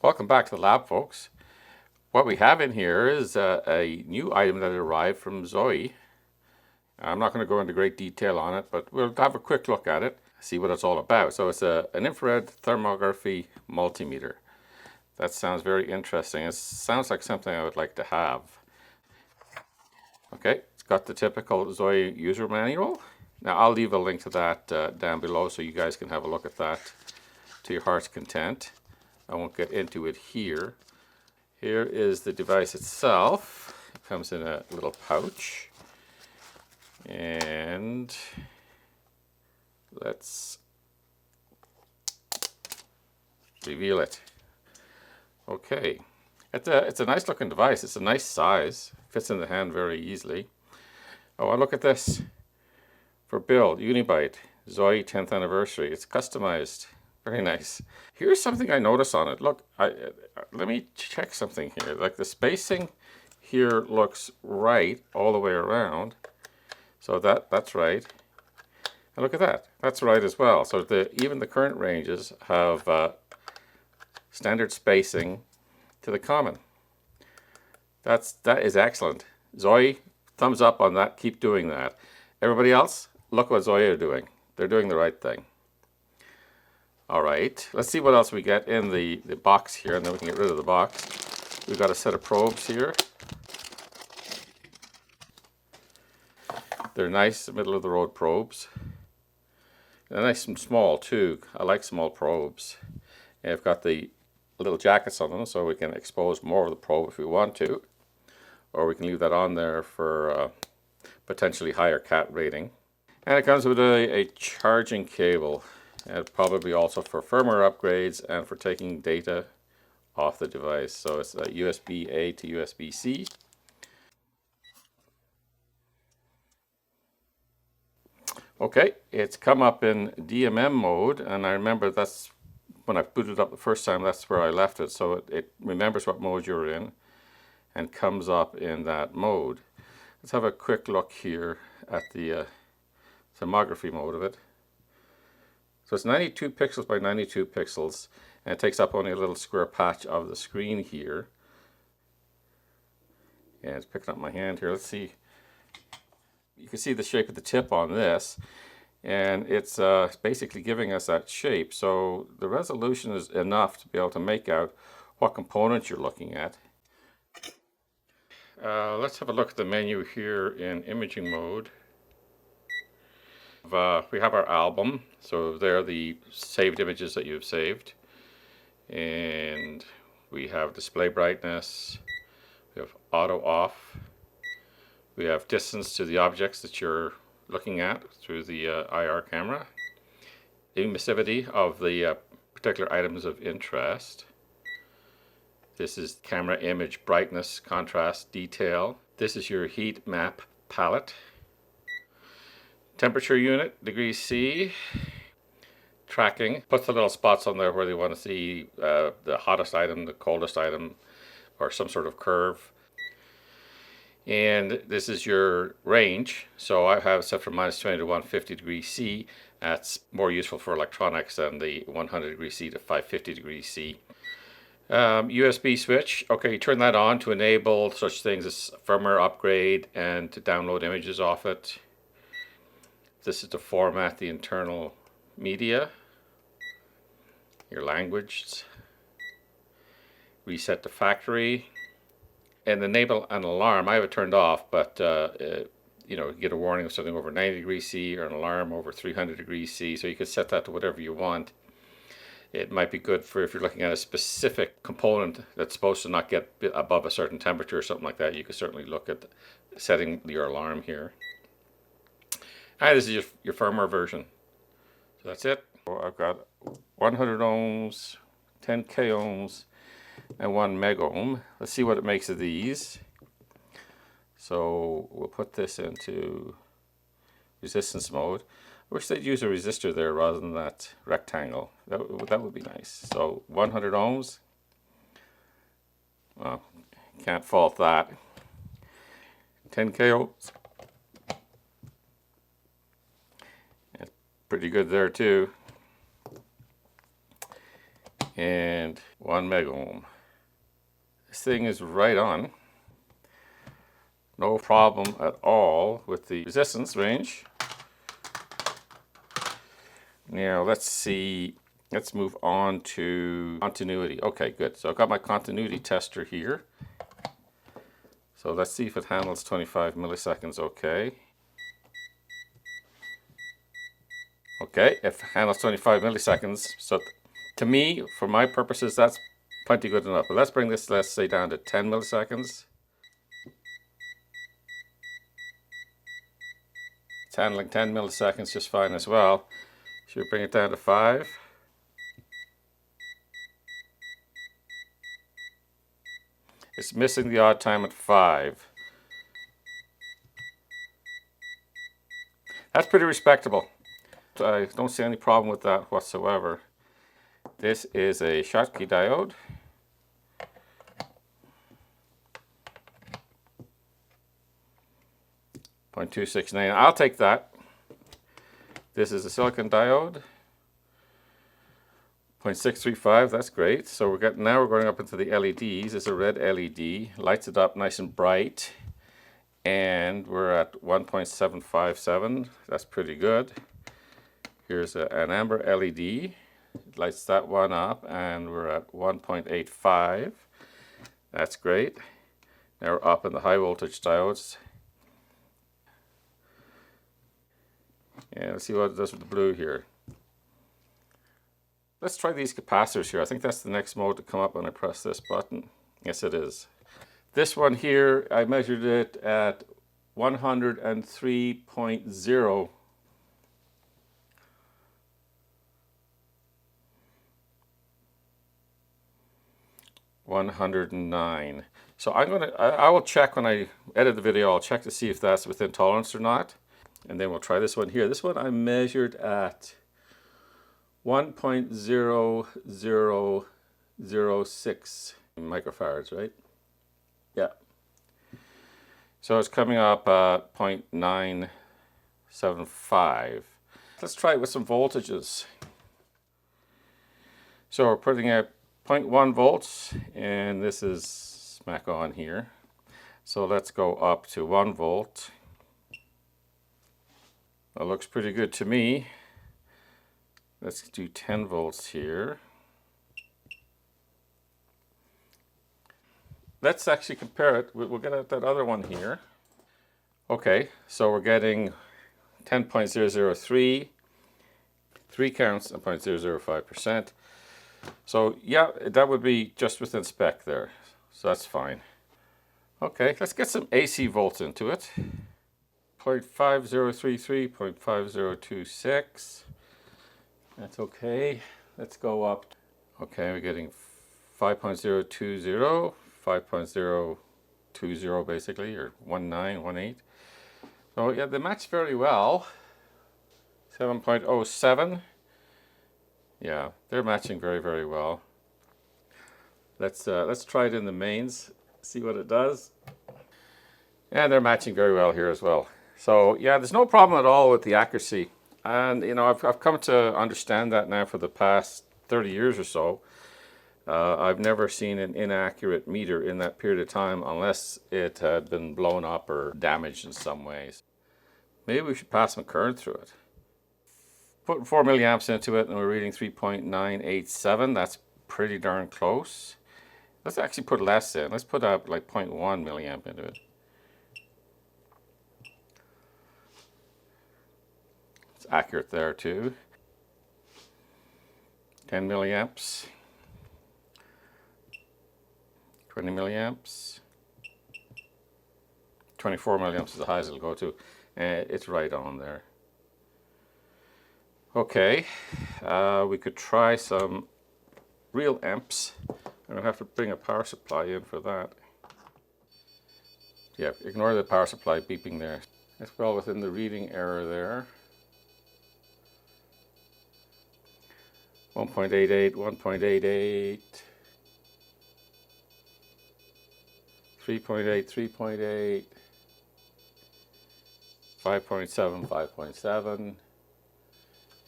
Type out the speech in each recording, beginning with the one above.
Welcome back to the lab, folks. What we have in here is a new item that arrived from Zoyi. I'm not going to go into great detail on it, but we'll have a quick look at it, see what it's all about. So it's an infrared thermography multimeter. That sounds very interesting. It sounds like something I would like to have. Okay, it's got the typical Zoyi user manual. Now I'll leave a link to that down below so you guys can have a look at that to your heart's content. I won't get into it here. Here is the device itself. It comes in a little pouch. And let's reveal it. Okay. It's a nice looking device. It's a nice size. Fits in the hand very easily. Oh, and look at this. For build, Uni-Byte, Zoyi 10th anniversary. It's customized. Very nice. Here's something I noticed on it. Look, let me check something here. Like the spacing here looks right all the way around. So that's right. And look at that. That's right as well. So even the current ranges have standard spacing to the common. That is excellent. Zoyi, thumbs up on that. Keep doing that. Everybody else, look what Zoyi are doing. They're doing the right thing. All right, let's see what else we get in the box here, and then we can get rid of the box. We've got a set of probes here. They're nice, middle-of-the-road probes. They're nice and small, too. I like small probes. And I've got the little jackets on them, so we can expose more of the probe if we want to. Or we can leave that on there for potentially higher cat rating. And it comes with a charging cable. And probably also for firmware upgrades and for taking data off the device. So it's a USB-A to USB-C. Okay, it's come up in DMM mode, and I remember that's when I booted up the first time, that's where I left it. So it remembers what mode you're in and comes up in that mode. Let's have a quick look here at the thermography mode of it. So it's 92 pixels by 92 pixels, and it takes up only a little square patch of the screen here. And it's picking up my hand here. Let's see. You can see the shape of the tip on this, and it's basically giving us that shape. So the resolution is enough to be able to make out what components you're looking at. Let's have a look at the menu here in imaging mode. We have our album, so there are the saved images that you've saved, and we have display brightness, we have auto off, we have distance to the objects that you're looking at through the IR camera, emissivity of the particular items of interest. This is camera image brightness, contrast, detail. This is your heat map palette. Temperature unit, degrees C. Tracking, puts the little spots on there where they want to see the hottest item, the coldest item, or some sort of curve. And this is your range. So I have set from -20 to 150 degrees C. That's more useful for electronics than the 100 degrees C to 550 degrees C. USB switch. Okay, you turn that on to enable such things as firmware upgrade and to download images off it. This is to format the internal media, your language, reset to factory, and enable an alarm. I have it turned off, but you know, you get a warning of something over 90 degrees C or an alarm over 300 degrees C, so you can set that to whatever you want. It might be good for if you're looking at a specific component that's supposed to not get above a certain temperature or something like that. You could certainly look at setting your alarm here. And this is your firmware version. So that's it. So I've got 100 ohms, 10k ohms, and 1 meg ohm. Let's see what it makes of these. So we'll put this into resistance mode. I wish they'd use a resistor there rather than that rectangle. That would be nice. So 100 ohms. Well, can't fault that. 10k ohms. Pretty good there too. and 1 megohm. This thing is right on. No problem at all with the resistance range. Now let's see, let's move on to continuity. Okay, good. So I've got my continuity tester here. So let's see if it handles 25 milliseconds okay. Okay, it handles 25 milliseconds. So to me, for my purposes, that's plenty good enough. But let's bring this, let's say, down to 10 milliseconds. It's handling 10 milliseconds just fine as well. Should we bring it down to 5? It's missing the odd time at 5. That's pretty respectable. I don't see any problem with that whatsoever. This is a Schottky diode. .269. I'll take that. This is a silicon diode. 0.635. That's great. So now we're going up into the LEDs. It's a red LED. Lights it up nice and bright. And we're at 1.757. That's pretty good. Here's an amber LED. It lights that one up, and we're at 1.85. That's great. Now we're up in the high voltage diodes. Yeah, let's see what it does with the blue here. Let's try these capacitors here. I think that's the next mode to come up when I press this button. Yes, it is. This one here, I measured it at 103.0. $109. So I will check when I edit the video. I'll check to see if that's within tolerance or not, and then we'll try this one here. This one I measured at 1.0006 microfarads, right? Yeah. So it's coming up at 0.975. Let's try it with some voltages. So we're putting out 0.1 volts, and this is smack on here. So let's go up to 1 volt. That looks pretty good to me. Let's do 10 volts here. Let's actually compare it. We'll get at that other one here. Okay, so we're getting 10.003, 3 counts and 0.005%. So yeah, that would be just within spec there. So that's fine. Okay, let's get some AC volts into it. 0.5033, 0.5026. That's okay. Let's go up. Okay, we're getting 5.020, 5.020 basically, or 1918. So yeah, they match very well. 7.07. Yeah, they're matching very, very well. Let's try it in the mains, see what it does. And they're matching very well here as well. So yeah, there's no problem at all with the accuracy. And you know, I've come to understand that now for the past 30 years or so. I've never seen an inaccurate meter in that period of time unless it had been blown up or damaged in some ways. Maybe we should pass some current through it. Putting 4 milliamps into it and we're reading 3.987. That's pretty darn close. Let's actually put less in. Let's put up like 0.1 milliamp into it. It's accurate there too. 10 milliamps. 20 milliamps. 24 milliamps is the highest it'll go to. It's right on there. Okay, we could try some real amps. I'm going to have to bring a power supply in for that. Yeah, ignore the power supply beeping there. That's well within the reading error there. 1.88, 1.88, 3.8, 3.8, 5.7, 5.7.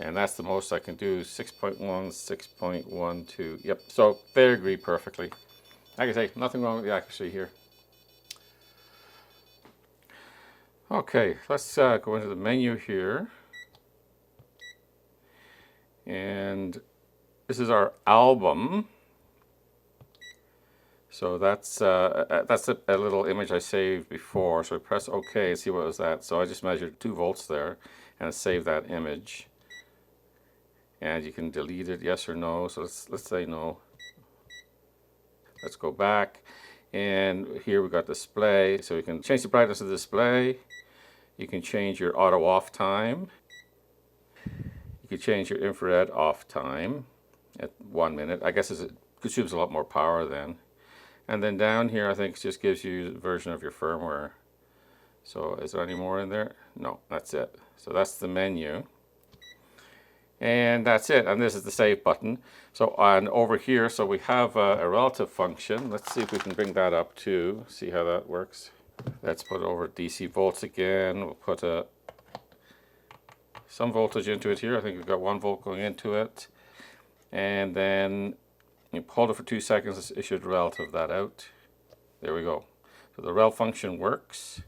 And that's the most I can do, 6.1, 6.12. Yep, so they agree perfectly. Like I say, nothing wrong with the accuracy here. Okay, let's go into the menu here. And this is our album. So that's a little image I saved before. So I press OK and see what was that. So I just measured 2 volts there and saved that image. And you can delete it, yes or no. So let's say no. Let's go back. And here we got display. So you can change the brightness of the display. You can change your auto off time. You can change your infrared off time at 1 minute. I guess it consumes a lot more power then. And then down here, I think it just gives you a version of your firmware. So is there any more in there? No, that's it. So that's the menu. And that's it. And this is the save button. So on over here, so we have a relative function. Let's see if we can bring that up too. See how that works. Let's put over DC volts again. We'll put some voltage into it here. I think we've got 1 volt going into it. And then you hold it for 2 seconds, it should relative that out. There we go. So the rel function works.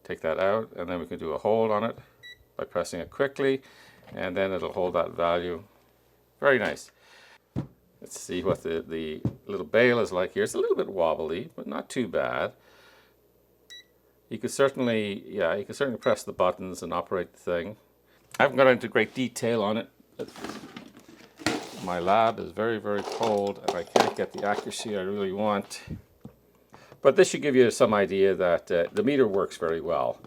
Take that out, and then we can do a hold on it by pressing it quickly, and then it'll hold that value. Very nice. Let's see what the little bail is like here. It's a little bit wobbly, but not too bad. You can certainly, you can certainly press the buttons and operate the thing. I haven't got into great detail on it. My lab is very, very cold and I can't get the accuracy I really want. But this should give you some idea that the meter works very well.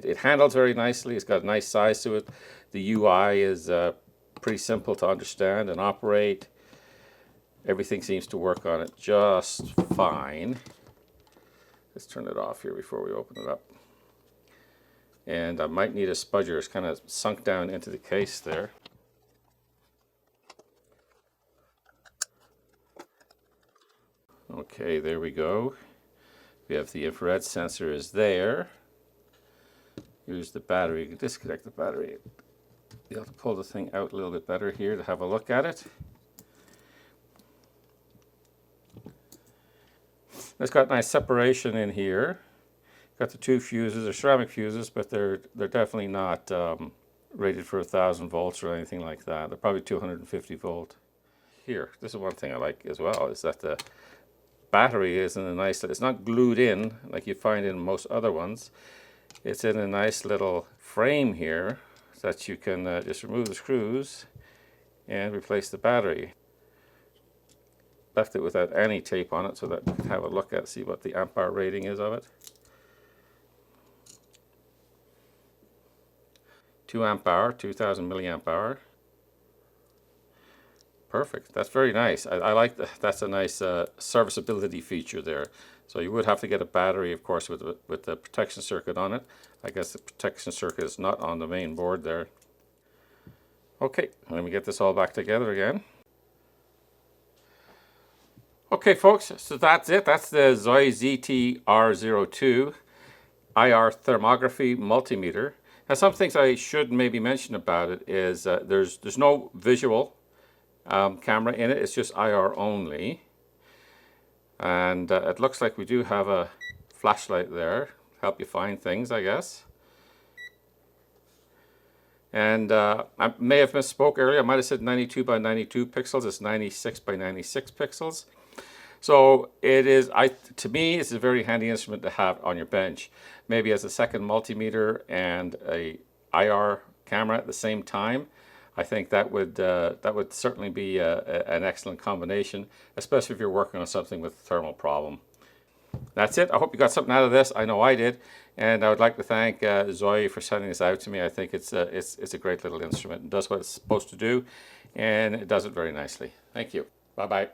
It handles very nicely. It's got a nice size to it. The UI is pretty simple to understand and operate. Everything seems to work on it just fine. Let's turn it off here before we open it up. And I might need a spudger. It's kind of sunk down into the case there. Okay, there we go. We have the infrared sensor is there. Here's the battery. You can disconnect the battery. You'll have to pull the thing out a little bit better here to have a look at it. It's got nice separation in here. Got the 2 fuses. They're ceramic fuses, but they're definitely not rated for 1,000 volts or anything like that. They're probably 250 volt. Here, this is one thing I like as well, is that the battery is in a nice, it's not glued in like you find in most other ones. It's in a nice little frame here so that you can just remove the screws and replace the battery. Left it without any tape on it so that you can have a look at, see what the ampere rating is of it. 2 ampere, 2000 milliamp hour. Perfect. That's very nice. I like that. That's a nice serviceability feature there. So you would have to get a battery, of course, with the protection circuit on it. I guess the protection circuit is not on the main board there. Okay, let me get this all back together again. Okay, folks, so that's it. That's the Zoyi ZT-R02 IR Thermography Multimeter. Now, some things I should maybe mention about it is there's no visual camera in it. It's just IR only. And it looks like we do have a flashlight there to help you find things, I guess. And I may have misspoke earlier. I might have said 92 by 92 pixels. It's 96 by 96 pixels. So it is, to me, it's a very handy instrument to have on your bench. Maybe as a second multimeter and a IR camera at the same time. I think that would certainly be an excellent combination, especially if you're working on something with a thermal problem. That's it. I hope you got something out of this. I know I did, and I would like to thank Zoyi for sending this out to me. I think it's a great little instrument. It does what it's supposed to do, and it does it very nicely. Thank you. Bye bye.